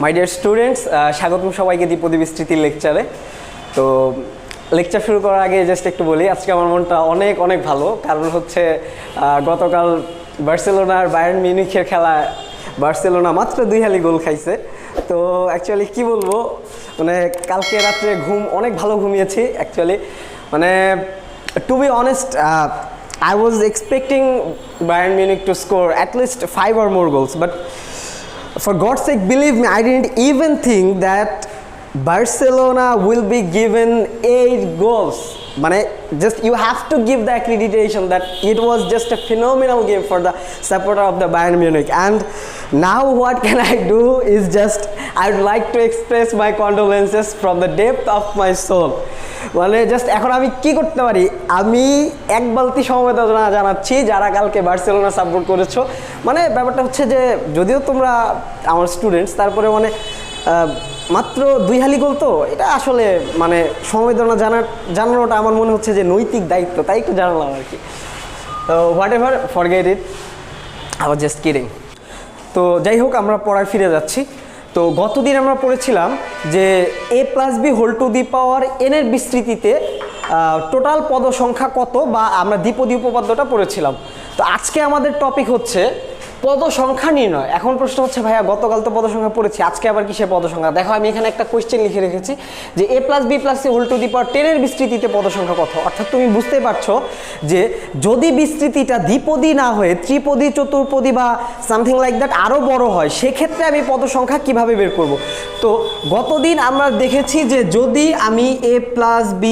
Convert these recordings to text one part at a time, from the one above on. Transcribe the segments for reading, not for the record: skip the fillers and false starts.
My dear students, স্বাগতম সবাইকে দ্বিপদী বিস্তৃতির লেকচারে। তো লেকচার শুরু করার আগে জাস্ট একটু বলি, আজকে আমার মনটা অনেক অনেক ভালো। কারণ হচ্ছে গতকাল বার্সেলোনার বায়ার্ন মিউনিখের খেলায় বার্সেলোনা মাত্র 2 গোল খাইছে। তো অ্যাকচুয়ালি কি বলবো, মানে কালকে রাত্রে অনেক ভালো ঘুমিয়েছি অ্যাকচুয়ালি। মানে to be honest, I was expecting Bayern Munich to score at least 5 or more goals, but for God's sake, believe me, I didn't even think that Barcelona will be given 8 goals. Mane, just you have to give the accreditation that it was just a phenomenal game for the supporter of the Bayern Munich. And now what can I do is just I would like to express my condolences from the depth of my soul. মানে just এখন আমি কি করতে পারি, আমি এক বালতি সমবেদনা জানাচ্ছি যারা কালকে বার্সেলোনা সাপোর্ট করেছো। মানে ব্যাপারটা হচ্ছে যে যদিও তোমরা আমার স্টুডেন্টস, তারপরে মানে মাত্র 2 গোল, তো এটা আসলে মানে সমবেদনা জানানোটা আমার মনে হচ্ছে যে নৈতিক দায়িত্ব, তাই একটু জানালাম আর কি। তো what ever, forget it, I was just kidding. তো যাই হোক, আমরা পড়ায় ফিরে যাচ্ছি। তো গতদিন আমরা পড়েছিলাম যে a+b⁴n এর বিস্তৃতিতে টোটাল পদ সংখ্যা কত, বা আমরা দ্বিপদী উপপাদ্যটা পড়েছিলাম। তো আজকে আমাদের টপিক হচ্ছে পদ সংখ্যা নির্ণয়। এখন প্রশ্ন হচ্ছে, ভাইয়া গতকাল তো পদ সংখ্যা পড়েছি, আজকে আবার কিসের পদ সংখ্যা? দেখো, আমি এখানে একটা কোয়েশ্চেন লিখে রেখেছি যে a+b+c⁴ এর বিস্তৃতিতে পদ সংখ্যা কত। অর্থাৎ তুমি বুঝতেই পারছো যে যদি বিস্তৃতিটা দ্বিপদী না হয়ে ত্রিপদী, চতুর্পদী বা সামথিং লাইক দ্যাট আরও বড় হয়, সেক্ষেত্রে আমি পদ সংখ্যা কিভাবে বের করব। তো গতদিন আমরা দেখেছি যে যদি আমি a+b²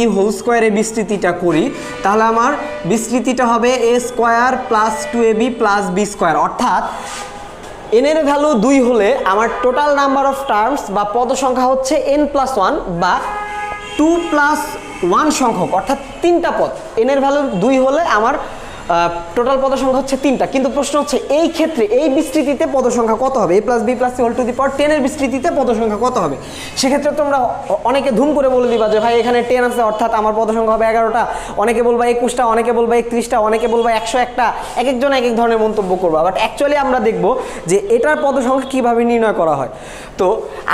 এর বিস্তৃতিটা করি, তাহলে আমার বিস্তৃতিটা হবে a² + 2ab + b²। অর্থাৎ n এর ভ্যালু 2 হলে আমার টোটাল নাম্বার অফ টার্মস বা পদ সংখ্যা হচ্ছে n+1 বা 2+1 সংখ্যক, অর্থাৎ 3টা পদ। n এর ভ্যালু 2 হলে আমার টোটাল পদ সংখ্যা হচ্ছে 3টা। কিন্তু প্রশ্ন হচ্ছে এই ক্ষেত্রে এই বিস্তৃতিতে পদ সংখ্যা কত হবে, a+b+c⁴ এর বিস্তৃতিতে পদ সংখ্যা কত হবে। সেক্ষেত্রে তোমরা অনেকে ধুম করে বলে দিবা যে ভাই এখানে 10 আছে, অর্থাৎ আমার পদ সংখ্যা হবে 11টা। অনেকে বলবা 21টা, অনেকে বলবা 31টা, অনেকে বলবা 101টা। এক একজন এক এক ধরনের মন্তব্য করবা। বাট অ্যাকচুয়ালি আমরা দেখব যে এটার পদ সংখ্যা কীভাবে নির্ণয় করা হয়। তো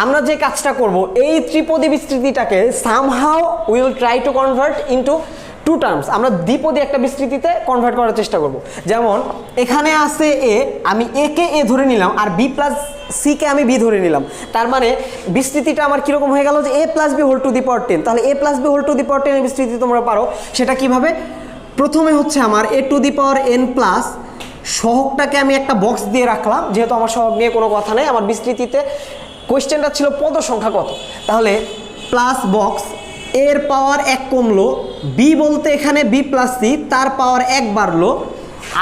আমরা যে কাজটা করব, এই ত্রিপদী বিস্তৃতিটাকে somehow will try to convert into 2 terms. আমরা দ্বিপদী একটা বিস্তৃতিতে কনভার্ট করার চেষ্টা করব। যেমন এখানে আছে a, আমি a কে a ধরে নিলাম, আর b+c কে আমি b ধরে নিলাম। তার মানে বিস্তৃতিটা আমার কীরকম হয়ে গেল যে a+b⁴ তাহলে a+b⁴ এর বিস্তৃতি তোমরা পারো। সেটা কিভাবে? প্রথমে হচ্ছে আমার a⁴n+ সহগটাকে আমি একটা বক্স দিয়ে রাখলাম, যেহেতু আমার সহগ নিয়ে কোনো কথা নেই। আমার বিস্তৃতিতে কোয়েশ্চেনটা ছিল পদ সংখ্যা কত, তাহলে প্লাস বক্স, এর পাওয়ার 1 কমলো, বি বলতে এখানে b+c, তার পাওয়ার 1 বাড়লো,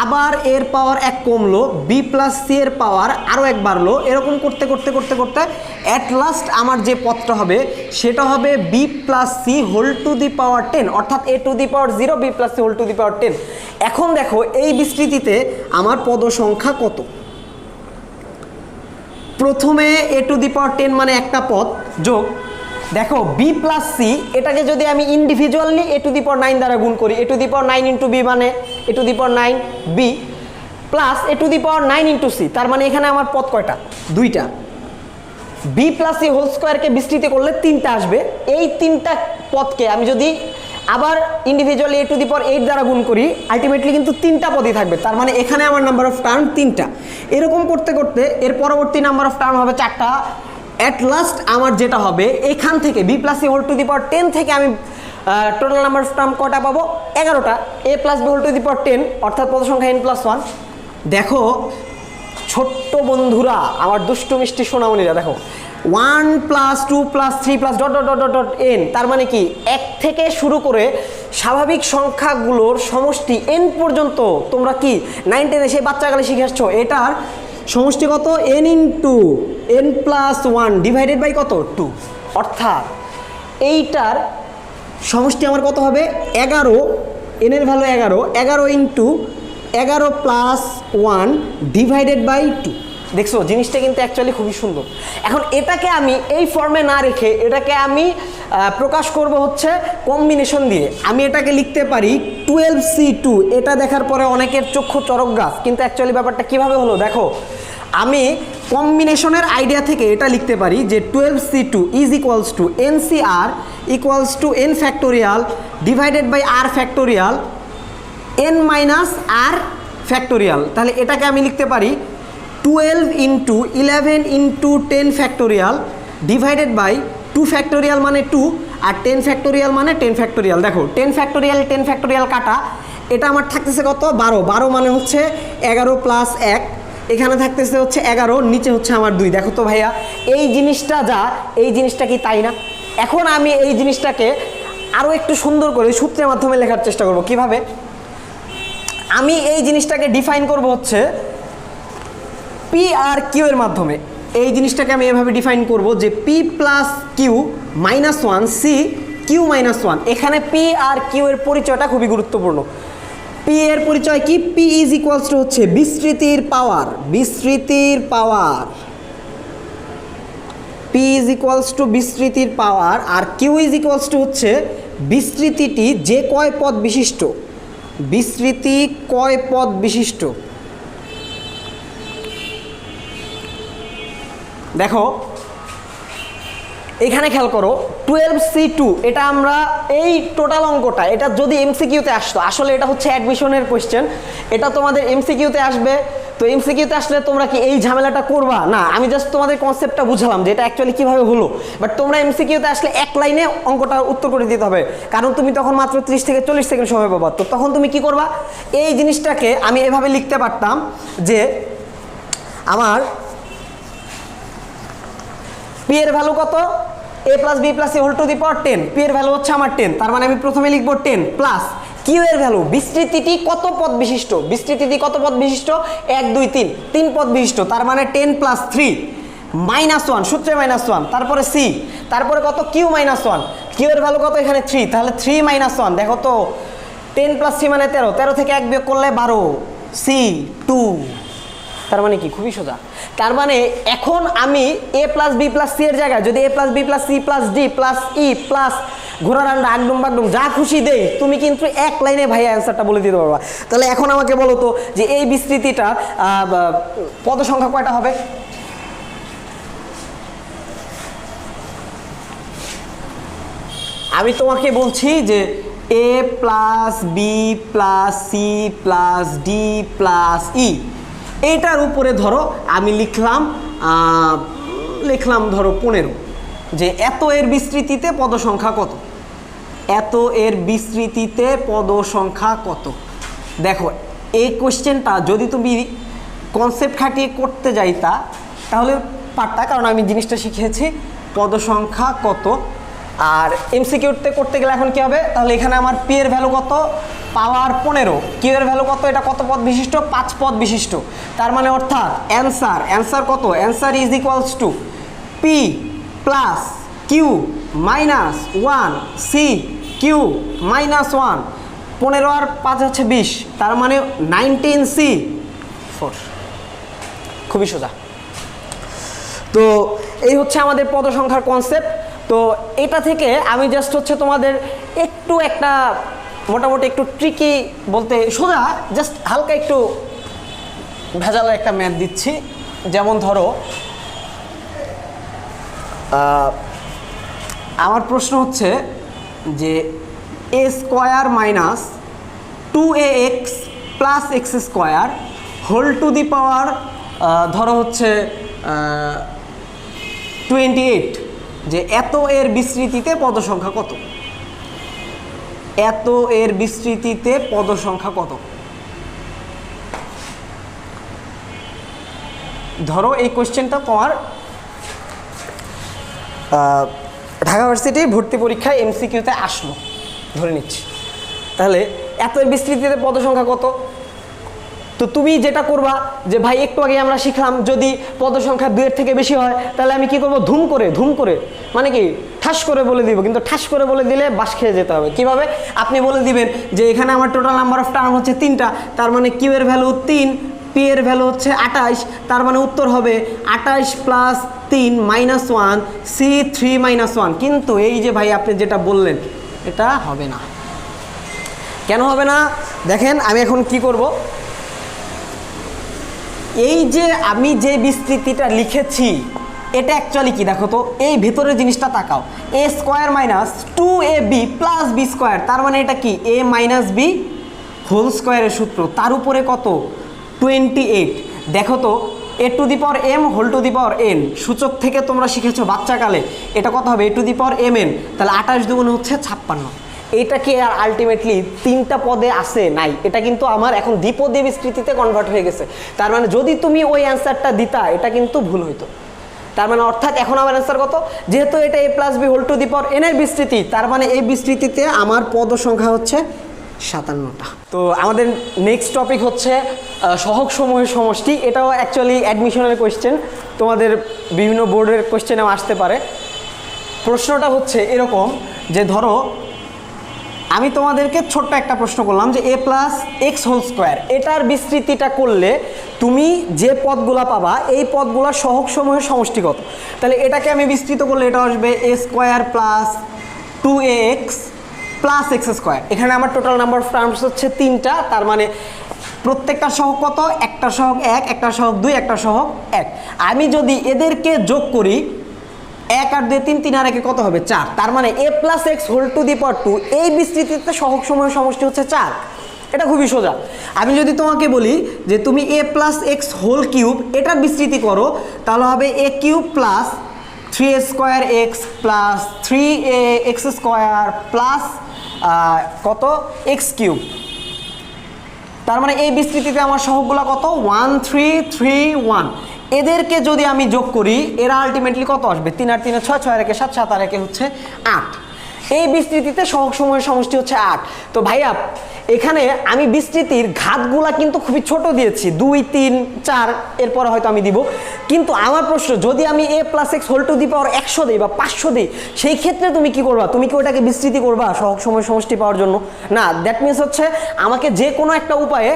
আবার এর পাওয়ার 1 কমলো, b+c এর পাওয়ার আরও 1 বাড়লো। এরকম করতে করতে করতে করতে অ্যাট লাস্ট আমার যে পদটা হবে সেটা হবে b+c⁴ অর্থাৎ a⁴ b+c⁴ এখন দেখো এই বিস্তৃতিতে আমার পদ সংখ্যা কত। প্রথমে a⁴ মানে একটা পদ যোগ, দেখো b+c, এটাকে যদি আমি ইন্ডিভিজুয়ালি a⁴ দ্বারা গুণ করি, a⁴ × b মানে a⁴ b plus a⁴ × c, তার মানে এখানে আমার পদ কয়টা? 2টা। b+c² কে বিস্তৃতি করলে 3টা আসবে। এই 3টা পদকে আমি যদি আবার ইন্ডিভিজুয়ালি a⁴ দ্বারা গুণ করি, আলটিমেটলি কিন্তু 3টা পদই থাকবে। তার মানে এখানে আমার নাম্বার অফ টার্ম 3টা। এরকম করতে করতে এর পরবর্তী নাম্বার অফ টার্ম হবে 4টা। অ্যাট লাস্ট আমার যেটা হবে, এখান থেকে b+c⁴ থেকে আমি টোটাল নাম্বার অফ টার্ম কটা পাবো? 11টা। a+b⁴ অর্থাৎ পদ সংখ্যা n+1। দেখো ছোট্ট বন্ধুরা, আমার দুষ্টু মিষ্টি সোনামণিরা, দেখো 1 + 2 + 3 +... n, তার মানে কি 1 থেকে শুরু করে স্বাভাবিক সংখ্যাগুলোর সমষ্টি n পর্যন্ত তোমরা কি 9 10 সেই বাচ্চাকালে শিখে আসছো। এটার সমষ্টি কত? n × n+1 ডিভাইডেড বাই কত? 2। অর্থাৎ এইটার সমষ্টি আমার কত হবে? 11। n এর ভ্যালু 11, 11 × 11+1 ডিভাইডেড বাই 2। দেখছো জিনিসটা কিন্তু অ্যাকচুয়ালি খুবই সুন্দর। এখন এটাকে আমি এই ফর্মে না রেখে এটাকে আমি প্রকাশ করব হচ্ছে কম্বিনেশন দিয়ে। আমি এটাকে লিখতে পারি 12c2। এটা দেখার পরে অনেকের চক্ষু চরক গাছ, কিন্তু অ্যাকচুয়ালি ব্যাপারটা কিভাবে হলো দেখো। আমি কম্বিনেশনের আইডিয়া থেকে এটা লিখতে পারি যে 12c2 is equals to NCR equals to n factorial divided by r factorial n minus r factorial. তাহলে এটাকে আমি লিখতে পারি 12 into 11 into 10 factorial divided by 2 factorial মানে 2 আর 10 ফ্যাক্টোরিয়াল মানে 10 ফ্যাক্টোরিয়াল। দেখো 10 ফ্যাক্টোরিয়াল কাটা, এটা আমার থাকতেছে কত 12, 12 মানে হচ্ছে 11 প্লাস 1, এখানে থাকতেছে হচ্ছে 11, নিচে হচ্ছে আমার 2। দেখো তো ভাইয়া এই জিনিসটা যা, এই জিনিসটা কি তাই না? এখন আমি এই জিনিসটাকে আরও একটু সুন্দর করে সূত্রের মাধ্যমে লেখার চেষ্টা করব। কিভাবে? আমি এই জিনিসটাকে ডিফাইন করব হচ্ছে পি আর কিউ এর মাধ্যমে। এই জিনিসটাকে আমি এভাবে ডিফাইন করব যে p plus q minus 1 c q minus 1। এখানে পি আর কিউ এর পরিচয়টা খুবই গুরুত্বপূর্ণ। পি এর পরিচয় কি? পি ইজ ইকুয়ালস টু হচ্ছে বিস্তৃতির পাওয়ার, বিস্তৃতির power, P is equals to বিস্তৃতির পাওয়ার, আর কিউ ইজ ইকুয়ালস টু হচ্ছে বিস্তৃতিটি যে কয় পদ বিশিষ্ট, বিস্তৃতি কয় পদ বিশিষ্ট। দেখো এখানে খেয়াল করো 12c2, এটা আমরা এই টোটাল অঙ্কটা এটা যদি এমসিকিউতে আসতো, আসলে এটা হচ্ছে অ্যাডমিশনের কোয়েশ্চেন, এটা তোমাদের এমসিকিউতে আসবে। তো এমসিকিউতে আসলে তোমরা কি এই ঝামেলাটা করবা না? আমি জাস্ট তোমাদের কনসেপ্টটা বুঝালাম যে এটা অ্যাকচুয়ালি কীভাবে হলো, বাট তোমরা এমসিকিউতে আসলে এক লাইনে অঙ্কটা উত্তর করে দিতে হবে, কারণ তুমি তখন মাত্র 30 থেকে 40 সেকেন্ড সময় পাবা। তো তখন তুমি কি করবা? এই জিনিসটাকে আমি এভাবে লিখতে পারতাম যে আমার পি এর ভ্যালু কত? a plus B plus c whole to the power 10। P এর ভ্যালু হচ্ছে আমার 10, তার মানে আমি প্রথমে লিখবো 10 প্লাস কিউ এর ভ্যালু, বিস্তৃতিটি কত পদ বিশিষ্ট, বিস্তৃতিটি কত পদ বিশিষ্ট? 1 2 3, 3 পদ বিশিষ্ট, তার মানে 10 প্লাস 3 মাইনাস 1, সূত্রে মাইনাস 1, তারপরে সি, তারপরে কত? Q minus 1। কিউ এর ভ্যালু কত? এখানে 3, তাহলে 3 মাইনাস 1। দেখো তো 10 প্লাস 3 মানে 13, 13 থেকে 1 বিয়োগ করলে 12, সি 2। তার মানে কি? খুবই সোজা। তার মানে এখন আমি A plus B plus C এর জায়গায় যদি A plus B plus C plus D plus E plus ঘোড়া রান্না আগডুম বাগডুম যা খুশি দেই, তুমি কিন্তু এক লাইনে ভাই অ্যান্সারটা বলে দিতে পারবা। তাহলে এখন আমাকে বলো তো যে এই বিস্তৃতিটা পদ সংখ্যা কয়টা হবে? আমি তোমাকে বলছি যে A plus B plus C plus D plus E, এইটার উপরে ধরো আমি লিখলাম ধরো 15, যে এত এর বিস্তৃতিতে পদ সংখ্যা কত, এত এর বিস্তৃতিতে পদ সংখ্যা কত। দেখো এই কোশ্চেনটা যদি তুমি কনসেপ্ট খাটিয়ে করতে যাইতা তাহলে পারতা, কারণ আমি জিনিসটা শিখেছি পদ সংখ্যা কত। আর এমসিকিউতে করতে গেলে এখন কি হবে? তাহলে এখানে আমার পি এর ভ্যালু কত? পাওয়ার 15, কিউ এর ভ্যালু কত? এটা কত পদ বিশিষ্ট? 5 পদ বিশিষ্ট। তার মানে অর্থাৎ অ্যান্সার কত? Answer is equals to p plus q minus 1 c q minus 1, 15 আর 5 হচ্ছে 20, তার মানে 19c4। খুবই সোজা। তো এই হচ্ছে আমাদের পদ সংখ্যার কনসেপ্ট। তো এটা থেকে আমি জাস্ট হচ্ছে তোমাদের একটু একটা মোটামুটি একটু ট্রিকি বলতে সোজা, জাস্ট হালকা একটু ভেজালের একটা ম্যাথ দিচ্ছি। যেমন ধরো আমার প্রশ্ন হচ্ছে যে A square minus 2ax plus X square whole to the power ধরো হচ্ছে 28, যে এত এর বিস্তৃতিতে পদ সংখ্যা কত, এত এর বিস্তৃতিতে পদ সংখ্যা কত। ধরো এই কোশ্চেনটা তোমার ঢাকা ভার্সিটি ভর্তি পরীক্ষায় এমসিকিউতে আসলো ধরে নিচ্ছি, তাহলে এত এর বিস্তৃতিতে পদ সংখ্যা কত। তো তুমি যেটা করবা যে ভাই একটু আগে আমরা শিখলাম যদি পদ সংখ্যা 2 এর থেকে বেশি হয় তাহলে আমি কি করব? ধুম করে মানে কি ঠাস করে বলে দিব, কিন্তু ঠাস করে বলে দিলে বাস খেয়ে যেতে হবে। কিভাবে? আপনি বলে দিবেন যে এখানে আমার টোটাল নাম্বার অফ টার্ম হচ্ছে 3টা, তার মানে কিউ এর ভ্যালু 3, পি এর ভ্যালু হচ্ছে 28, তার মানে উত্তর হবে 28 প্লাস 3 মাইনাস 1 সি 3 মাইনাস 1। কিন্তু এই যে ভাই আপনি যেটা বললেন এটা হবে না। কেন হবে না? দেখেন আমি এখন কি করব, এই যে আমি যে বিস্তৃতিটা লিখেছি এটা অ্যাকচুয়ালি কি দেখো তো, এই ভেতরের জিনিসটা তাকাও, A square minus 2ab plus B square, তার মানে এটা কি এ মাইনাস বি হোল স্কোয়ারের সূত্র, তার উপরে কত 28। দেখো তো A to the power M whole to the power N, সূচক থেকে তোমরা শিখেছো বাচ্চাকালে, এটা কত হবে A to the power M N, তাহলে 28 দুগুণে হচ্ছে 56। এটা কি আর আলটিমেটলি তিনটা পদে আসে নাই, এটা কিন্তু আমার এখন দ্বিপদী বিস্তৃতিতে কনভার্ট হয়ে গেছে। তার মানে যদি তুমি ওই অ্যান্সারটা দিতা এটা কিন্তু ভুল হইতো। তার মানে অর্থাৎ এখন আমার অ্যান্সার কত, যেহেতু এটা A plus B whole to the power N এর বিস্তৃতি, তার মানে এই বিস্তৃতিতে আমার পদ সংখ্যা হচ্ছে 57টা। তো আমাদের নেক্সট টপিক হচ্ছে সহগ সমূহের সমষ্টি। এটাও অ্যাকচুয়ালি অ্যাডমিশনের কোয়েশ্চেন, তোমাদের বিভিন্ন বোর্ডের কোয়েশ্চেনেও আসতে পারে। প্রশ্নটা হচ্ছে এরকম যে ধরো আমি তোমাদেরকে ছোট্ট একটা প্রশ্ন করলাম যে A plus x whole square, এটার বিস্তৃতিটা করলে তুমি যে পদগুলা পাবা এই পদগুলার সহগ সমূহের সমষ্টি কত। তাহলে এটাকে আমি বিস্তৃত করলে এটা আসবে A square plus 2ax plus X square. এখানে আমার টোটাল নাম্বার অফ টার্মস হচ্ছে 3টা, তার মানে প্রত্যেকটা সহগ কত, একটা সহগ 1, একটা সহগ 2, একটা সহগ 1। আমি যদি এদেরকে যোগ করি 1 আর 2 3, 3 আর 1 কত হবে 4, তার মানে a plus x whole to the power 2 এই বিস্তৃতিতে সহগ সমূহের সমষ্টি হচ্ছে 4। এটা খুবই সোজা। আমি যদি তোমাকে বলি যে তুমি a plus x whole cube এটার বিস্তৃতি করো, তাহলে হবে a cube plus 3a square x plus 3ax square plus কত এক্স কিউব। তার মানে এই বিস্তৃতিতে আমার সহগগুলো কত 1 3 3 1। এদেরকে যদি আমি যোগ করি এরা আলটিমেটলি কত আসবে 3 আর 3 6, 6 আর 1 7, 7 আর 1 হচ্ছে 8। এই বিস্তৃতিতে সহগ সমূহের সমষ্টি হচ্ছে 8। তো ভাইয়া এখানে আমি বিস্তৃতির ঘাতগুলা কিন্তু খুবই ছোট দিয়েছি, 2 3 4 এরপরে হয়তো আমি দিব, কিন্তু আমার প্রশ্ন যদি আমি a plus x whole to the power 100 দিই বা 500 দিই, সেই ক্ষেত্রে তুমি কি করবা, তুমি কি ওটাকে বিস্তৃতি করবা সহগ সমূহের সমষ্টি পাওয়ার জন্য? না, দ্যাট মিনস হচ্ছে আমাকে যে কোনো একটা উপায়ে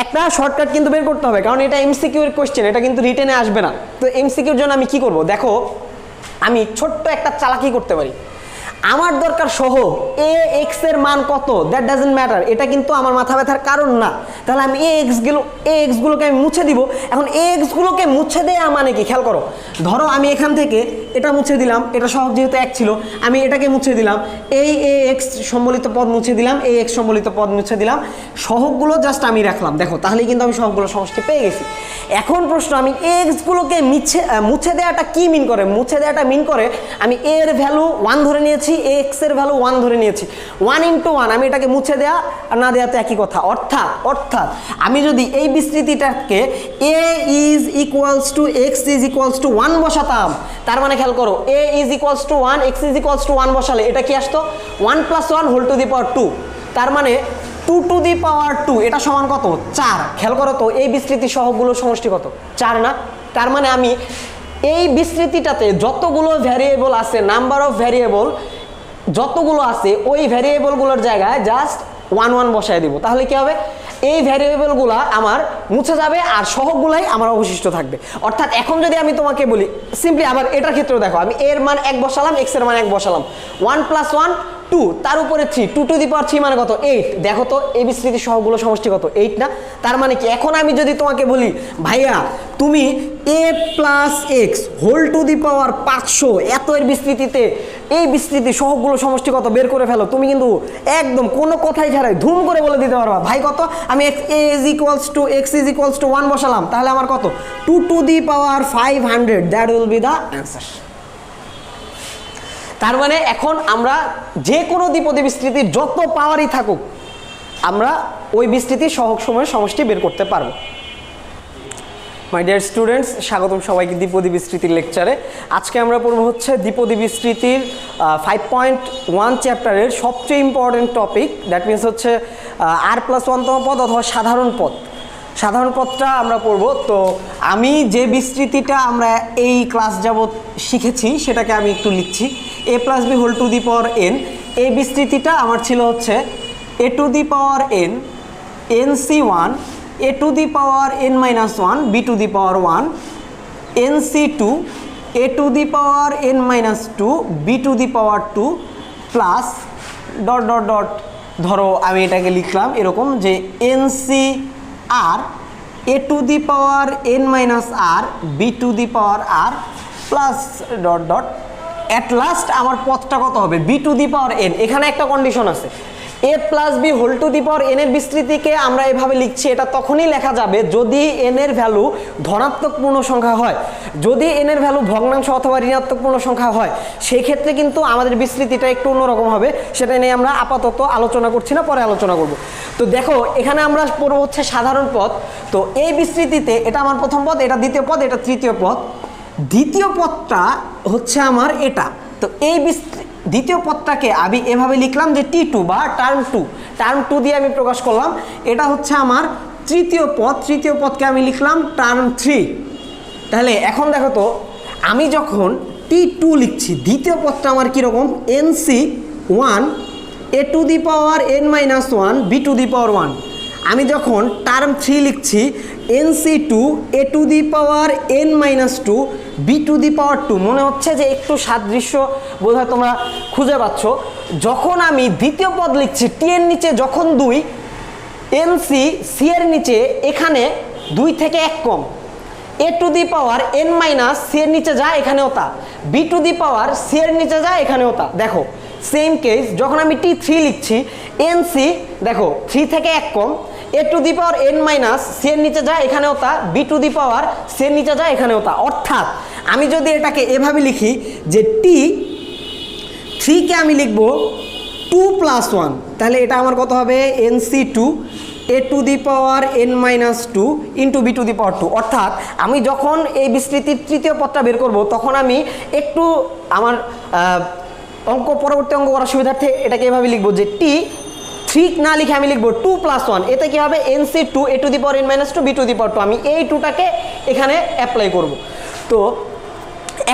একটা শর্টকাট কিন্তু বের করতে হবে, কারণ এটা এমসিকিউ এর কোশ্চেন, এটা কিন্তু রিটেনে আসবে না। তো এমসিকিউর জন্য আমি কি করব, দেখো আমি ছোট্ট একটা চালাকি করতে পারি। আমার দরকার সহগ এ এক্স এর মান কত, দ্যাট ডাজন্ট ম্যাটার, এটা কিন্তু আমার মাথা ব্যথার কারণ না। তাহলে আমি এ এক্স গুলোকে আমি মুছে দিব। এখন এ এক্স গুলোকে মুছে দেয়া মানে কি, খেয়াল করো, ধরো আমি এখান থেকে এটা মুছে দিলাম, এটা সহগ যেহেতু 1 ছিল আমি এটাকে মুছে দিলাম, এই এ এক্স সম্বলিত পদ মুছে দিলাম, এই এক্স সম্বলিত পদ মুছে দিলাম, সহগগুলো জাস্ট আমি রাখলাম। দেখো তাহলেই কিন্তু আমি সহগগুলো সমষ্টি পেয়ে গেছি। এখন প্রশ্ন, আমি এ এক্স গুলোকে মুছে দেওয়াটা কি মিন করে, মুছে দেওয়াটা মিন করে আমি এ এর ভ্যালু 1 ধরে নিয়েছি, এক্স এর ভ্যালু 1 ধরে নিয়েছি, 1 × 1, আমি এটাকে মুছে দেয়া আর না দেওয়াতে একই কথা। অর্থাৎ আমি যদি এই বিস্তৃতিটাকে a is equals two x is equals two 1 বসাতাম, তার মানে খেয়াল করো a is equals two 1 x is equals two 1 বসালে এটা কি আসতো 1 + 1 হোল টু দি পাওয়ার 2, তার মানে 2 টু দি পাওয়ার 2 এটা সমান কত 4। খেয়াল করো তো এই বিস্তৃতির সহগগুলোর সমষ্টি কত 4 না? তার মানে আমি এই বিস্তৃতিটাতে যতগুলো ভ্যারিয়েবল আছে, নাম্বার অফ ভ্যারিয়েবল যতগুলো আছে ওই ভ্যারিয়েবলগুলোর জায়গায় জাস্ট 1 1 বসায় দিব, তাহলে কি হবে এই ভ্যারিয়েবলগুলো আমার মুছে যাবে আর সহগগুলাই আমার অবশিষ্ট থাকবে। অর্থাৎ এখন যদি আমি তোমাকে বলি সিম্পলি, আবার এটার ক্ষেত্রেও দেখো, আমি এর মান 1 বসালাম, এক্স এর মান 1 বসালাম, 1 + 1 2, তার উপরে 3, 2 টু দি পাওয়ার 3 মানে কত 8। দেখো তো এই বিস্তৃতির সহগগুলো সমষ্টি কত 8 না? তার মানে কি, এখন আমি যদি তোমাকে বলি ভাইয়া তুমি a plus x whole to the power 500 এত এর বিস্তৃতিতে এই বিস্তৃতির সহগগুলো সমষ্টি কত বের করে ফেলো, তুমি কিন্তু একদম কোনো কথাই ছাড়াই ধুম করে বলে দিতে পারবা ভাই কত, আমি a is equals two x is equals two 1 বসালাম, তাহলে আমার কত 2 to the power 500, that will be the answer. তার মানে এখন আমরা যে কোনো দ্বিপদী বিস্তৃতির যত পাওয়ারই থাকুক আমরা ওই বিস্তৃতির সহগ সমূহের সমষ্টি বের করতে পারবো। মাই ডিয়ার স্টুডেন্টস, স্বাগতম সবাইকে দ্বিপদী বিস্তৃতির লেকচারে। আজকে আমরা পড়ব হচ্ছে দ্বিপদী বিস্তৃতির 5.1 চ্যাপ্টারের সবচেয়ে ইম্পর্টেন্ট টপিক, দ্যাট মিনস হচ্ছে r+1তম পদ অথবা সাধারণ পদ। সাধারণ পদটা আমরা পড়ব। তো আমি যে বিস্তৃতিটা আমরা এই ক্লাস যাবত শিখেছি সেটাকে আমি একটু লিখছি, a + b whole to the power n। এই বিস্তৃতিটা আমার ছিল হচ্ছে a to the power n nc1 a to the power n-1 b to the power 1 nc2 a to the power n-2 b to the power 2 plus dot dot dot, ধরো আমি এটাকে লিখলাম এরকম যে nc r a to the power N minus R B to the power r plus dot dot at last আমার পথটা কত হবে B to the power N. এখানে একটা কন্ডিশন আছে, A plus B whole to the power N এর বিস্তৃতিকে আমরা এভাবে লিখছি, এটা তখনই লেখা যাবে যদি এন এর ভ্যালু ধনাত্মক পূর্ণ সংখ্যা হয়। যদি এন এর ভ্যালু ভগ্নাংশ অথবা ঋণাত্মক পূর্ণ সংখ্যা হয় সেই ক্ষেত্রে কিন্তু আমাদের বিস্তৃতিটা একটু অন্যরকম হবে, সেটা নিয়ে আমরা আপাতত আলোচনা করছি না, পরে আলোচনা করব। তো দেখো এখানে আমরা পড়ব হচ্ছে সাধারণ পদ। তো এই বিস্তৃতিতে এটা আমার প্রথম পদ, এটা দ্বিতীয় পদ, এটা তৃতীয় পদ। দ্বিতীয় পদটা হচ্ছে আমার এটা। তো এই দ্বিতীয় পদটাকে আমি এভাবে লিখলাম যে T2 বা টার্ম টু দিয়ে আমি প্রকাশ করলাম। এটা হচ্ছে আমার তৃতীয় পদ, তৃতীয় পদকে আমি লিখলাম টার্ম 3। তাহলে এখন দেখো তো আমি যখন T2 লিখছি, দ্বিতীয় পদটা আমার কীরকম, NC1 A to the power n minus 1 B to the power 1। আমি যখন টার্ম 3 লিখছি NC2 A to the power n minus 2 B to the power 2। মনে হচ্ছে যে একটু সাদৃশ্য বোধহয় তোমরা খুঁজে পাচ্ছ। যখন আমি দ্বিতীয় পদ লিখছি টি এর নিচে যখন 2, NC সি এর নিচে এখানে 2 থেকে 1 কম, A to the power n minus C এর নিচে যা এখানেও তা, B to the power C এর নিচে যা এখানেও তা। দেখো সেম কেস যখন আমি T3 লিখছি NC দেখো 3 থেকে 1 কম, A to the power n minus C এর নিচে যা এখানেও তা, B to the power C এর নিচে যা এখানেও তা। অর্থাৎ আমি যদি এটাকে এভাবে লিখি যে T3 কে আমি লিখব 2 প্লাস 1, তাহলে এটা আমার কত হবে NC2 A to the power n minus 2 into B to the power 2। অর্থাৎ আমি যখন এই বিস্তৃতির তৃতীয় পদটা বের করব তখন আমি একটু আমার পরবর্তী অঙ্ক করার সুবিধার্থে এটাকে এভাবে লিখবো যে T3 না লিখে আমি লিখবো 2 প্লাস 1। এতে কি হবে NC2 A to the power n minus 2 B to the power 2। আমি এই 2টাকে এখানে অ্যাপ্লাই করব। তো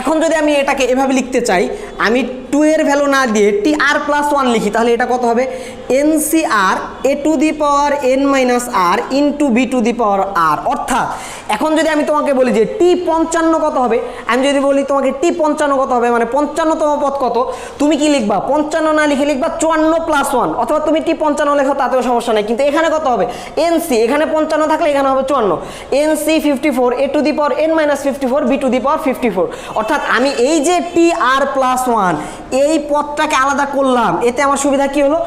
এখন যদি আমি এটাকে এভাবে লিখতে চাই, আমি 2 এর ভ্যালু না দিয়ে টি আর প্লাস 1 লিখি, তাহলে এটা কত হবে NCR A to the power n minus R into B to the power R. অর্থাৎ এখন যদি আমি তোমাকে বলি যে T55 কত হবে, আমি যদি বলি তোমাকে T55 কত হবে মানে 55তম পদ কত, তুমি কি লিখবা 55 না লিখে লিখবা 54 প্লাস 1, অথবা তুমি T55 লেখো তাতেও সমস্যা নেই। কিন্তু এখানে কত হবে NC, এখানে 55 থাকলে এখানে হবে 54, NC 54 A to the power n minus 54 B to the power 54। অর্থাৎ আমি এই যে TR প্লাস 1 এই পদটাকে আলাদা করলাম, এতে আমার সুবিধা কি হলো,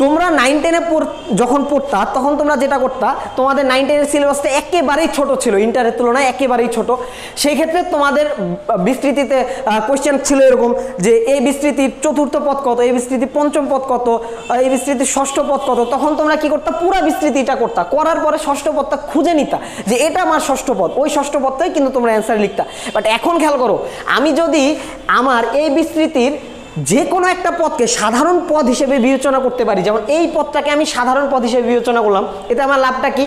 তোমরা 9-10-এ যখন পড়তা তখন তোমরা যেটা করতা, তোমাদের 9-10-এর সিলেবাসটা একেবারেই ছোট ছিল, ইন্টারের তুলনায় একেবারেই ছোট। সেই ক্ষেত্রে তোমাদের বিস্তৃতিতে কোয়েশ্চেন ছিল এরকম যে এই বিস্তৃতির চতুর্থ পদ কত, এই বিস্তৃতির পঞ্চম পদ কত, এই বিস্তৃতির ষষ্ঠ পদ কত। তখন তোমরা কি করতা, পুরো বিস্তৃতিটা করতা, করার পরে ষষ্ঠ পদটা খুঁজে নিতা যে এটা আমার ষষ্ঠ পদ, ওই ষষ্ঠ পদটাই কিন্তু তোমরা অ্যান্সার লিখতা। বাট এখন খেয়াল করো, আমি যদি আমার এই বিস্তৃতির যে কোনো একটা পদকে সাধারণ পদ হিসেবে বিবেচনা করতে পারি, যেমন এই পদটাকে আমি সাধারণ পদ হিসেবে বিবেচনা করলাম, এতে আমার লাভটা কি,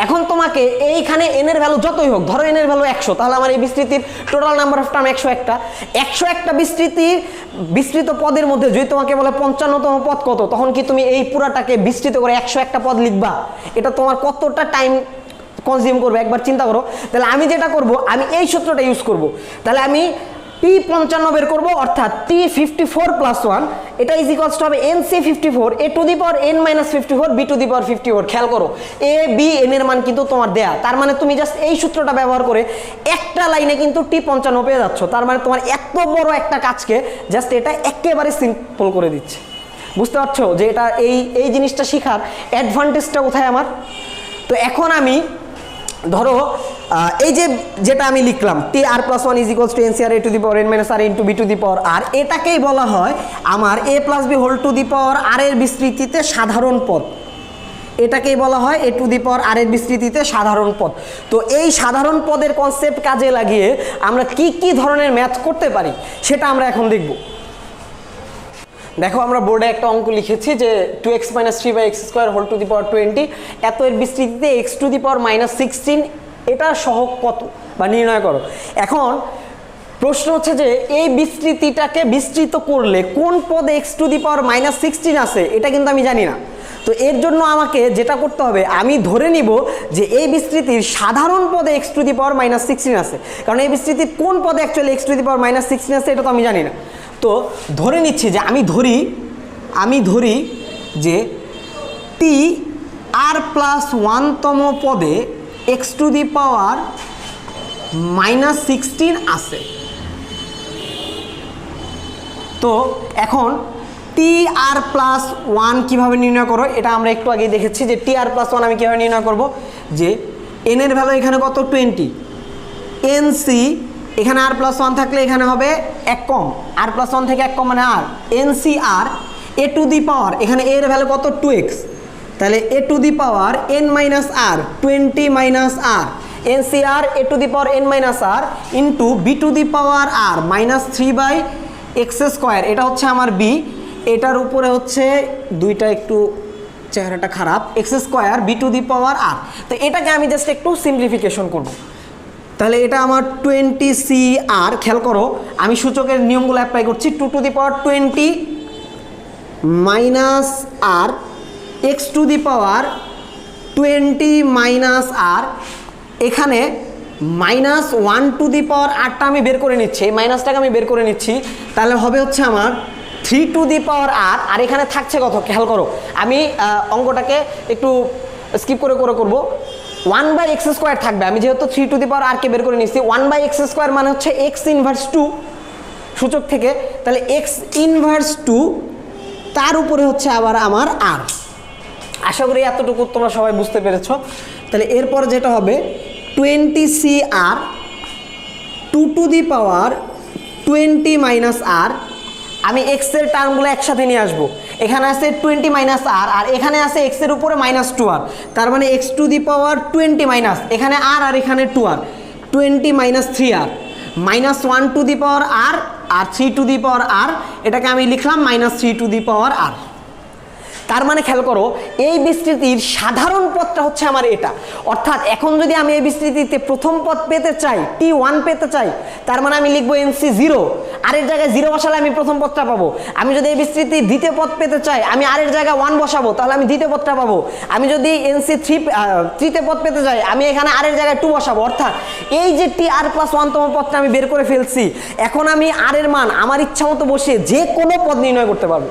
এখন তোমাকে এইখানে n এর ভ্যালু যতই হোক, ধরো n এর ভ্যালু 100, তাহলে আমার এই বিস্তৃতির টোটাল নাম্বার অফ টার্ম 101টা বিস্তৃত পদের মধ্যে যদি তোমাকে বলে 55তম পদ কত, তখন কি তুমি এই পুরাটাকে বিস্তৃত করে 101টা পদ লিখবা? এটা তোমার কতটা টাইম কনজিউম করবে একবার চিন্তা করো। তাহলে আমি যেটা করব, আমি এই সূত্রটা ইউজ করব। তাহলে আমি T55 বের করবো, অর্থাৎ T54 প্লাস 1 এটা ইজ ইকুয়ালস টু হবে NC54 A to the power n minus 54 B to the power 54। খেয়াল করো এ বি এন এর মান কিন্তু তোমার দেয়া, তার মানে তুমি জাস্ট এই সূত্রটা ব্যবহার করে একটা লাইনে কিন্তু T55 পেয়ে যাচ্ছ। তার মানে তোমার এত বড় একটা কাজকে জাস্ট এটা একেবারে সিম্পল করে দিচ্ছে। বুঝতে পারছো যে এটা এই জিনিসটা শেখার অ্যাডভান্টেজটা কোথায় আমার। তো এখন আমি ধরো এই যেটা আমি লিখলাম TR plus 1 is equals to NCR A to the power n minus R into B to the power R, এটাকেই বলা হয় আমার a plus B whole to the power R এর বিস্তৃতিতে সাধারণ পদ। এটাকেই বলা হয় এ টু দি পাওয়ার আর এর বিস্তৃতিতে সাধারণ পদ। তো এই সাধারণ পদের কনসেপ্ট কাজে লাগিয়ে আমরা কি কি ধরনের ম্যাথ করতে পারি সেটা আমরা এখন দেখব। দেখো আমরা বোর্ডে একটা অঙ্ক লিখেছি যে 2x - 3/x² whole to the power 20 এত এর বিস্তৃতিতে x টু দি পাওয়ার -16 এটা সহগ কত বা নির্ণয় করো। এখন প্রশ্ন হচ্ছে যে এই বিস্তৃতিটাকে বিস্তৃত করলে কোন পদে x টু দি পাওয়ার -16 আছে এটা কিন্তু আমি জানি না। তো এর জন্য আমাকে যেটা করতে হবে, আমি ধরে নিব যে এই বিস্তৃতির সাধারণ পদে x টু দি পাওয়ার -16 আছে, কারণ এই বিস্তৃতির কোন পদে অ্যাকচুয়ালি x টু দি পাওয়ার -16 আছে এটা তো আমি জানি না। তো ধরে নিচ্ছি যে আমি ধরি যে TR প্লাস 1তম পদে এক্স টু দি পাওয়ার -16 আছে। তো এখন টি আর প্লাস ওয়ান কীভাবে নির্ণয় করো, এটা আমরা একটু আগেই দেখেছি যে টি আর প্লাস ওয়ান আমি কীভাবে নির্ণয় করব, যে এন এর ভ্যালু এখানে কত 20, এন সি এখানে আর প্লাস ওয়ান থাকলে এখানে হবে এক কম, আর প্লাস ওয়ান থেকে এক কম মানে R, N C R A to the power এখানে এর ভ্যালু কত 2x, তাহলে A to the power N minus R 20 minus R N C R A to the power N minus R into B to the power R -3/x², এটা হচ্ছে আমার B, এটার উপরে হচ্ছে দুইটা একটু চেহারাটা খারাপ, x² B to the power আর। তো এটাকে আমি জাস্ট একটু সিম্পলিফিকেশন করব, তাহলে এটা আমার 20cr, খেয়াল করো আমি সূচকের নিয়মগুলো অ্যাপ্লাই করছি, 2 to the power 20 minus R X to the power 20 minus R, এখানে -1 টু দি পাওয়ার আরটা আমি বের করে নিচ্ছি, এই মাইনাসটাকে আমি বের করে নিচ্ছি, তাহলে হবে হচ্ছে আমার 3 টু দি পাওয়ার আর, আর এখানে থাকছে কত খেয়াল করো, আমি অঙ্কটাকে একটু স্কিপ করে করবো, 1/x² থাকবে, আমি যেহেতু 3 টু দি পাওয়ার আর কে বের করে নিচ্ছি, 1/x² মানে হচ্ছে x ইনভার্স 2 সূচক থেকে, তাহলে x ইনভার্স 2 তার উপরে হচ্ছে আবার আমার আর। আশা করি এতটুকু তোমরা সবাই বুঝতে পেরেছো। তাহলে এরপর যেটা হবে 20cr 2 to the power 20 minus আর, আমি এক্স এর টার্মগুলো একসাথে নিয়ে আসবো, এখানে আছে 20 মাইনাস আর, আর এখানে আছে এক্স এর উপরে -2r, তার মানে X to the power 20 minus এখানে আর, আর এখানে 2r 20 minus 3r -1 to the power R, আর 3 টু দি পাওয়ার আর, এটাকে আমি লিখলাম -3 টু দি পাওয়ার আর। তার মানে খেয়াল করো এই বিস্তৃতির সাধারণ পদটা হচ্ছে আমার এটা, অর্থাৎ এখন যদি আমি এই বিস্তৃতিতে প্রথম পদ পেতে চাই, t1 পেতে চাই, তার মানে আমি লিখবো এনসি 0, আর এর জায়গায় 0 বসালে আমি প্রথম পদটা পাবো। আমি যদি এই বিস্তৃতির দ্বিতীয় পদ পেতে চাই, আমি আর এর জায়গায় 1 বসাবো, তাহলে আমি দ্বিতীয় পদটা পাবো। আমি যদি এনসি 3 পদ পেতে চাই, আমি এখানে আর এর জায়গায় 2 বসাবো, অর্থাৎ এই যে টি আর প্লাস 1তম পদটা আমি বের করে ফেলছি, এখন আমি আর এর মান আমার ইচ্ছা মতো বসিয়ে যে কোনো পদ নির্ণয় করতে পারবো।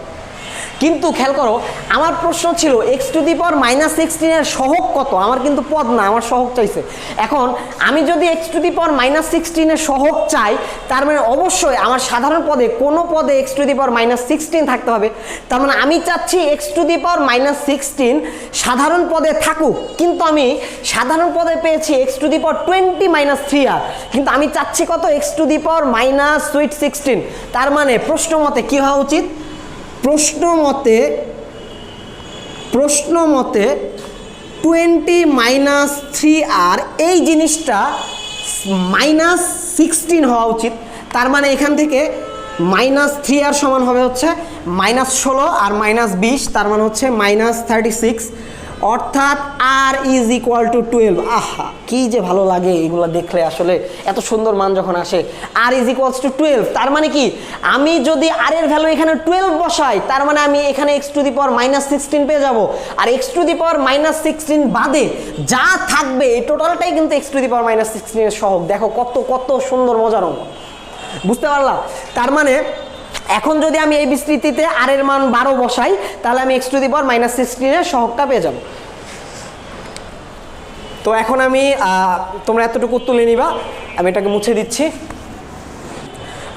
কিন্তু খেয়াল করো আমার প্রশ্ন ছিল এক্স টু দি পাওয়ার -16 এর সহগ কত, আমার কিন্তু পদ না, আমার সহগ চাইছে। এখন আমি যদি এক্স টু দি পাওয়ার -16 এর সহগ চাই, তার মানে অবশ্যই আমার সাধারণ পদে কোনো পদে এক্স টু দি পাওয়ার -16 থাকতে হবে। তার মানে আমি চাচ্ছি এক্স টু দি পাওয়ার -16 সাধারণ পদে থাকুক, কিন্তু আমি সাধারণ পদে পেয়েছি x to the power 20 minus 3r, কিন্তু আমি চাচ্ছি কত এক্স টু দি পাওয়ার -16। তার মানে প্রশ্ন মতে কি হওয়া উচিত, প্রশ্ন মতে 20 মাইনাস 3r এই জিনিসটা -16 হওয়া উচিত। তার মানে এখান থেকে -3r সমান হবে হচ্ছে -16 আর -20, তার মানে হচ্ছে -36, অর্থাৎ r ইজ ইকুয়াল টু 12। আহা কি যে ভালো লাগে এগুলো দেখলে, আসলে এত সুন্দর মান যখন আসে। r ইজ ইকুয়ালস টু 12, তার মানে কি আমি যদি r এর ভ্যালু এখানে 12 বসাই, তার মানে আমি এখানে x টু দি পাওয়ার -16 পেয়ে যাব, আর x টু দি পাওয়ার -16 বাদে যা থাকবে এই টোটালটাই কিন্তু x টু দি পাওয়ার -16 এর সহগ। দেখো কত কত সুন্দর মজার অঙ্ক, বুঝতে পারলা? তার মানে এখন যদি আমি এই বিস্তৃতিতে আর এর মান 12 বসাই, তাহলে আমি x টু দি পাওয়ার -16 এর সহগটা পেয়ে যাব। তো এখন আমি তোমরা এতটুকু তুলে নিবা, আমি এটাকে মুছে দিচ্ছি।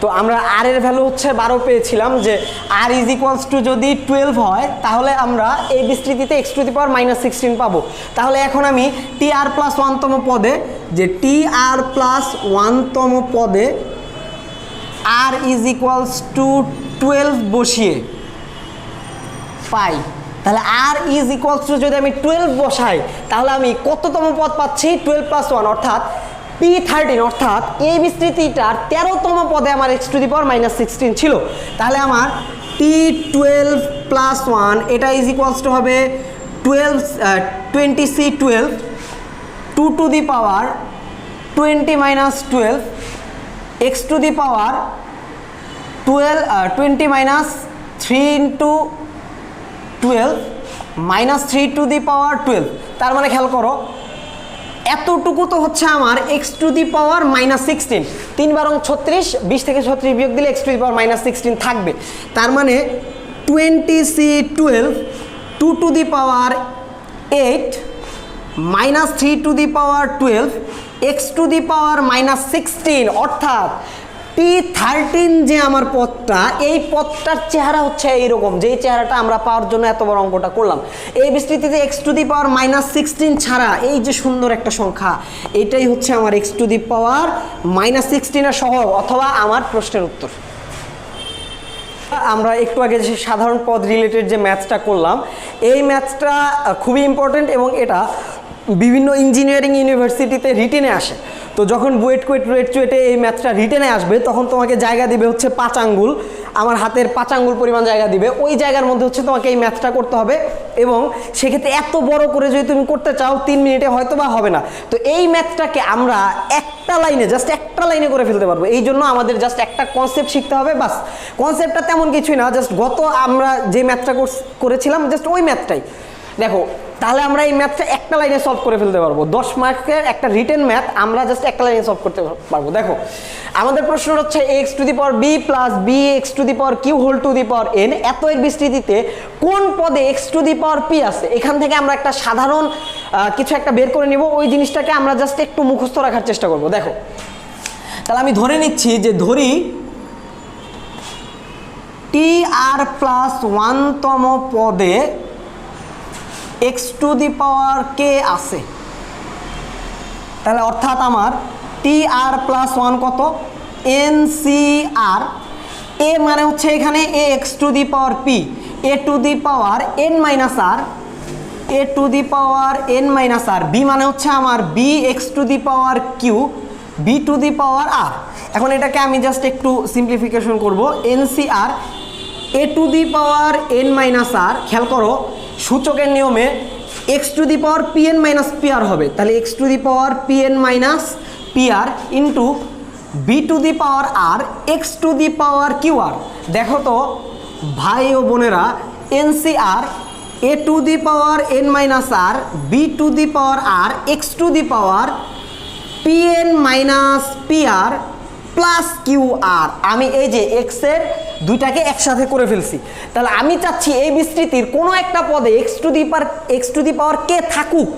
তো আমরা আর এর ভ্যালু হচ্ছে 12 পেয়েছিলাম, যে r ইজ ইকুয়ালস টু যদি 12 হয়, তাহলে আমরা এই বিস্তৃতিতে x টু দি পাওয়ার -16 পাবো। তাহলে এখন আমি টি আর প্লাস 1তম পদে, যে টি আর প্লাস 1তম পদে r ইজ ইকুয়ালস টু 12 বসিয়ে পাই, তাহলে r ইজ ইকুয়ালস টু যদি আমি 12 বসাই, তাহলে আমি কততম পদ পাচ্ছি 12 প্লাস 1, অর্থাৎ p13, অর্থাৎ এই বিস্তৃতিটার 13তম পদে আমার x টু দি পাওয়ার -16 ছিল। তাহলে আমার p12 প্লাস 1 এটা ইজ ইকুয়ালস টু হবে 20c12 2 to the power 20 minus 12 x to the power 20 minus 3 into 12 minus 3 to the power 12। তার মানে খেয়াল করো এতটুকু তো হচ্ছে আমার x টু দি পাওয়ার -16, 3 বারং 36, 20 থেকে 36 বিয়োগ দিলে x টু দি পাওয়ার -16 থাকবে। তার মানে 20c12 2 to the power 8 minus 3 to the power 12 X to the power minus 16, অর্থাৎ P13 যে আমার পদটা, এই পদটার চেহারা হচ্ছে এইরকম, যেই চেহারাটা আমরা পাওয়ার জন্য এত বড় অঙ্কটা করলাম। এই বিস্তৃতিতে X to the power minus 16 ছাড়া এই যে সুন্দর একটা সংখ্যা, এটাই হচ্ছে আমার x to the power minus 16 এর সহগ অথবা আমার প্রশ্নের উত্তর। আমরা একটু আগে যে সাধারণ পদ রিলেটেড যে ম্যাথসটা করলাম, এই ম্যাথসটা খুবই ইম্পর্টেন্ট এবং এটা বিভিন্ন ইঞ্জিনিয়ারিং ইউনিভার্সিটিতে রিটেনে আসে। তো যখন বুয়েট কুয়েট রেট চুয়েটে এই ম্যাথসটা রিটেনে আসবে, তখন তোমাকে জায়গা দিবে হচ্ছে 5 আঙ্গুল, আমার হাতের 5 আঙ্গুল পরিমাণ জায়গা দিবে। ওই জায়গার মধ্যে হচ্ছে তোমাকে এই ম্যাথসটা করতে হবে এবং সেক্ষেত্রে এত বড় করে যদি তুমি করতে চাও 3 মিনিটে হয়তো বা হবে না। তো এই ম্যাথসটাকে আমরা একটা লাইনে, জাস্ট একটা লাইনে করে ফেলতে পারবো। এই জন্য আমাদের জাস্ট একটা কনসেপ্ট শিখতে হবে, বাস। কনসেপ্টটা তেমন কিছুই না, জাস্ট গত আমরা যে ম্যাথসটা করেছিলাম জাস্ট ওই ম্যাথটাই দেখো, তাহলে আমরা এই ম্যাথটা একটা লাইনে সলভ করে ফেলতে পারবো। 10 মার্কের একটা রিটেন ম্যাথ আমরা জাস্ট একটা লাইনে সলভ করতে পারবো। দেখো আমাদের প্রশ্ন হচ্ছে x to the power b plus b x to the power q whole to the power n এত এর বিস্তৃতিতে কোন পদে x to the power p আছে। এখান থেকে আমরা একটা সাধারণ কিছু একটা বের করে নিব, ওই জিনিসটাকে আমরা জাস্ট একটু মুখস্থ রাখার চেষ্টা করব। দেখো তাহলে আমি ধরে নিচ্ছি যে ধরি টি আর প্লাস 1তম পদে এক্স টু দি পাওয়ার কে আছে। তাহলে অর্থাৎ আমার টি আর প্লাস 1 কত, এন সি আর। এ মানে হচ্ছে এখানে A X to the power P, A to the power N minus R, A to the power N minus R. B মানে হচ্ছে আমার B x to the power Q, B to the power R. এখন এটাকে আমি just একটু simplification করব, N C R A to the power N minus R. খেয়াল করো সূচকের নিয়মে X to the power P N minus P R হবে, তাহলে X to the power P N minus P R into B to the power R X to the power Q R. দেখো তো ভাই ও বোনেরা, N C R A to the power N minus R B to the power R X to the power P N minus P R plus Q R. আমি এই যে x এর দুইটাকে একসাথে করে ফেলছি। তাহলে আমি চাচ্ছি এই বিস্তৃতির কোনো একটা পদে এক্স টু দি পাওয়ার কে থাকুক,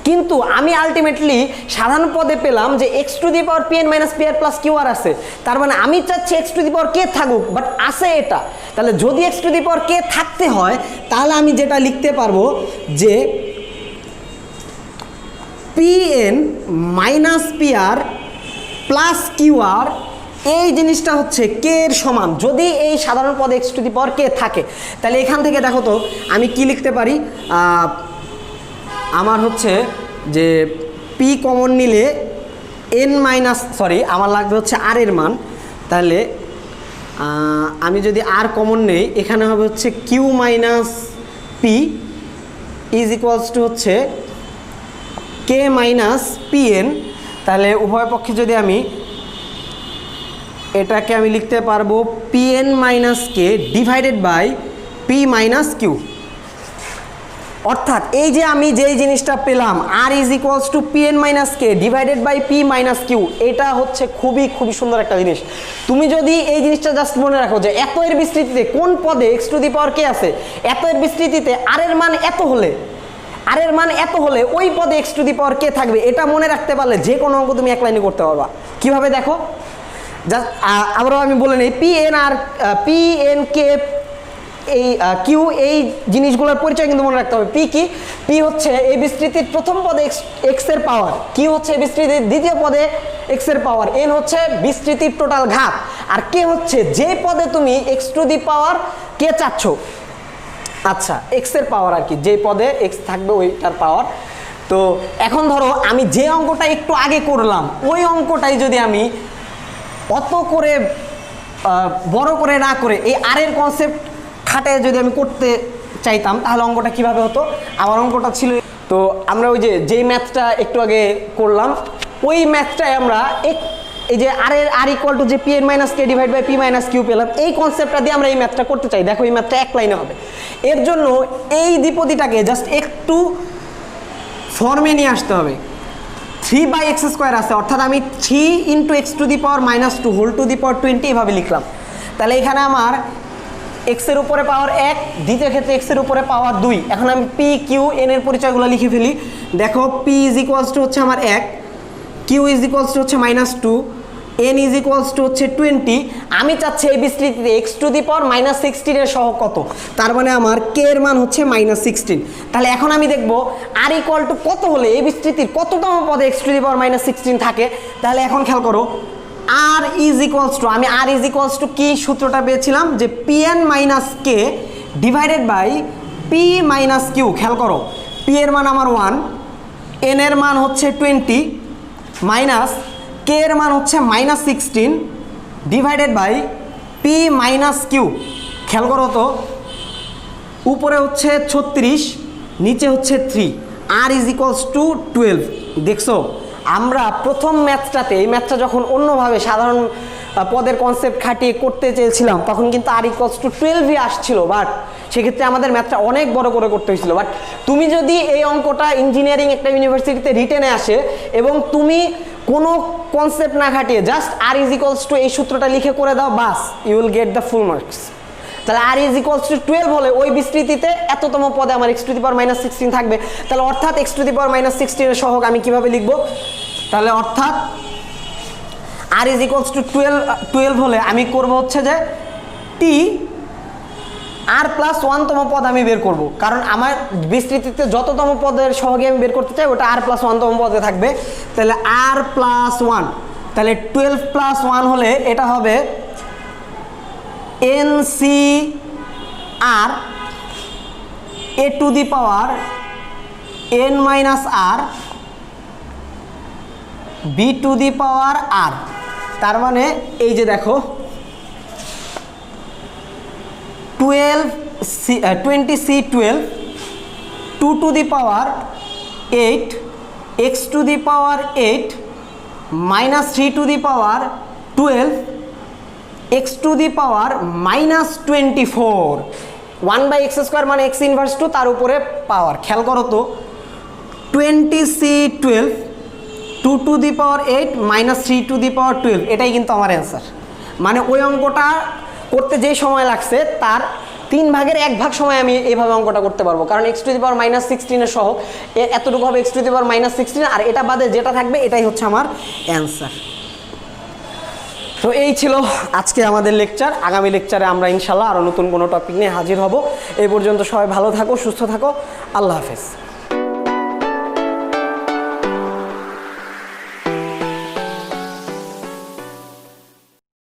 কিন্তু আমি আলটিমেটলি সাধারণ পদে পেলাম যে X to the power P N minus P R plus Q R আছে। তার মানে আমি চাচ্ছি এক্স টু দি পাওয়ার কে থাকুক, বাট আছে এটা। তাহলে যদি এক্স টু দি পাওয়ার কে থাকতে হয়, তাহলে আমি যেটা লিখতে পারবো যে p N minus P R plus Q আর, এই জিনিসটা হচ্ছে কে এর সমান যদি এই সাধারণ পদে এক্স টু দি পাওয়ার কে থাকে। তাহলে এখান থেকে দেখো তো আমি কি লিখতে পারি, আমার হচ্ছে যে পি কমন নিলে এন মাইনাস আমার লাগবে হচ্ছে আর এর মান। তাহলে আমি যদি আর কমন নেই, এখানে হবে হচ্ছে q minus p is equals to হচ্ছে কে মাইনাস পি এন। তাহলে উভয় পক্ষে যদি আমি এটাকে আমি লিখতে পারবো P N minus K divided by P minus Q. অর্থাৎ এই যে আমি যেই জিনিসটা পেলাম R is equals to P N minus K divided by P minus Q, এটা হচ্ছে খুবই খুবই সুন্দর একটা জিনিস। তুমি যদি এই জিনিসটা জাস্ট মনে রাখো যে এত এর বিস্তৃতিতে কোন পদে এক্স টু দি পাওয়ার কে আছে, এত এর বিস্তৃতিতে আর এর মান এত হলে, আর এর মান এত হলে ওই পদে এক্স টু দি পাওয়ার কে থাকবে, এটা মনে রাখতে পারলে যে কোনো অঙ্ক তুমি এক লাইনে করতে পারবা। কিভাবে দেখো, জাস্ট আবারও আমি বলে নিই, পি এন আর পি এন কে এই কিউ, এই জিনিসগুলোর পরিচয় কিন্তু মনে রাখতে হবে। পি কি, পি হচ্ছে এই বিস্তৃতির প্রথম পদে এক্স এর পাওয়ার, কিউ হচ্ছে বিস্তৃতির দ্বিতীয় পদে এক্স এর পাওয়ার, এন হচ্ছে বিস্তৃতির টোটাল ঘাত, আর কে হচ্ছে যে পদে তুমি এক্স টু দি পাওয়ার কে চাচ্ছ। আচ্ছা, এক্স এর পাওয়ার আর কি, যে পদে এক্স থাকবে ওইটার পাওয়ার। তো এখন ধরো আমি যে অঙ্কটা একটু আগে করলাম, ওই অঙ্কটাই যদি আমি অত করে বড় করে না করে এই আর এর কনসেপ্ট খাটে যদি আমি করতে চাইতাম, তাহলে অঙ্কটা কিভাবে হতো। আমার অঙ্কটা ছিল, তো আমরা ওই যেই ম্যাথটা একটু আগে করলাম, ওই ম্যাথটাই আমরা এই যে আর ইকুয়াল টু যে p N minus k divide by P minus q পেলাম, এই কনসেপ্টটা দিয়ে আমরা এই ম্যাথটা করতে চাই। দেখো এই ম্যাথটা এক লাইনে হবে। এর জন্য এই দ্বিপদীটাকে জাস্ট একটু ফর্মে নিয়ে আসতে হবে। 3/x² আছে, অর্থাৎ আমি 3 × x to the power -2 whole to the power 20 এভাবে লিখলাম। তাহলে এখানে আমার এক্সের উপরে পাওয়ার 1, দ্বিতীয় ক্ষেত্রে এক্সের উপরে পাওয়ার 2। এখন আমি পি কিউ এন এর পরিচয়গুলো লিখে ফেলি। দেখো পি ইজ ইকুয়ালস টু হচ্ছে আমার 1, কিউ ইজ ইকুয়ালস টু হচ্ছে -2, এন ইজ ইকুয়ালস টু হচ্ছে 20। আমি চাচ্ছি এই বিস্তৃতিতে এক্স টু দি পাওয়ার -16 এর সহগ কত, তার মানে আমার কে এর মান হচ্ছে -16। তাহলে এখন আমি দেখব আর ইকুয়াল টু কত হলে এই বিস্তৃতির কততম পদে এক্স টু দি পাওয়ার -16 থাকে। তাহলে এখন খেয়াল করো, আর ইজ ইকুয়ালস টু, আমি আর ইজ ইকুয়ালস টু কি সূত্রটা পেয়েছিলাম যে pn minus K divided by P minus q. খেয়াল করো, পি এর মান আমার 1, এন এর মান হচ্ছে 20 মাইনাস কে এর মান হচ্ছে -16 divided by P minus q. খেয়াল করো তো, উপরে হচ্ছে 36, নিচে হচ্ছে 3, আর ইজ ইকুয়ালস টু 12। দেখছো, আমরা প্রথম ম্যাথটাতে, এই ম্যাথটা যখন অন্যভাবে সাধারণ পদের কনসেপ্ট খাটিয়ে করতে চেয়েছিলাম তখন কিন্তু আর ইকুয়ালস টু 12ই আসছিল, বাট সেক্ষেত্রে আমাদের ম্যাথটা অনেক বড় করে করতে হয়েছিল। বাট তুমি যদি এই অঙ্কটা ইঞ্জিনিয়ারিং একটা ইউনিভার্সিটিতে রিটেনে আসে এবং তুমি কোনো কনসেপ্ট না খাটিয়ে just R is equals to এই সূত্রটা লিখে করে দাও, বাস you will get the full marks. তাহলে আর ইজ ইকুয়ালস টু 12 হলে ওই বিস্তৃতিতে এততম পদে আমার এক্স টু দি পাওয়ার -16 থাকবে। তাহলে অর্থাৎ এক্স টু দি পাওয়ার -16 এর সহগ আমি কিভাবে লিখব, তাহলে অর্থাৎ আর ইজ ইকুয়ালস টু 12 হলে আমি করব হচ্ছে যে টি আর প্লাস 1তম পদ আমি বের করব, কারণ আমার বিস্তৃতিতে যততম পদের সহগে আমি বের করতে চাই ওটা আর প্লাস 1তম পদে থাকবে। তাহলে আর প্লাস 1, তাহলে 12 প্লাস 1 হলে এটা হবে N C R A to the power N minus R B to the power R. তার মানে এই যে দেখো 20c12 2 to the power 8 X to the power 8 -3 to the power 12 X to the power -24। 1/x² মানে x inverse 2, তার উপরে পাওয়ার। খেয়াল করো তো, 20c12 2 to the power 8 -3 to the power 12, এটাই কিন্তু আমার অ্যান্সার। মানে ওই অঙ্কটা করতে যেই সময় লাগছে তার 3 ভাগের 1 ভাগ সময় আমি এইভাবে অঙ্কটা করতে পারবো, কারণ এক্স টু দি পাওয়ার -16 এর সহগ এতটুকু হবে এক্স টু দি পাওয়ার -16, আর এটা বাদে যেটা থাকবে এটাই হচ্ছে আমার অ্যান্সার। তো এই ছিল আজকে আমাদের লেকচার। আগামী লেকচারে আমরা ইনশাল্লাহ আরও নতুন কোনো টপিক নিয়ে হাজির হব। এই পর্যন্ত সবাই ভালো থাকো, সুস্থ থাকো, আল্লাহ হাফেজ।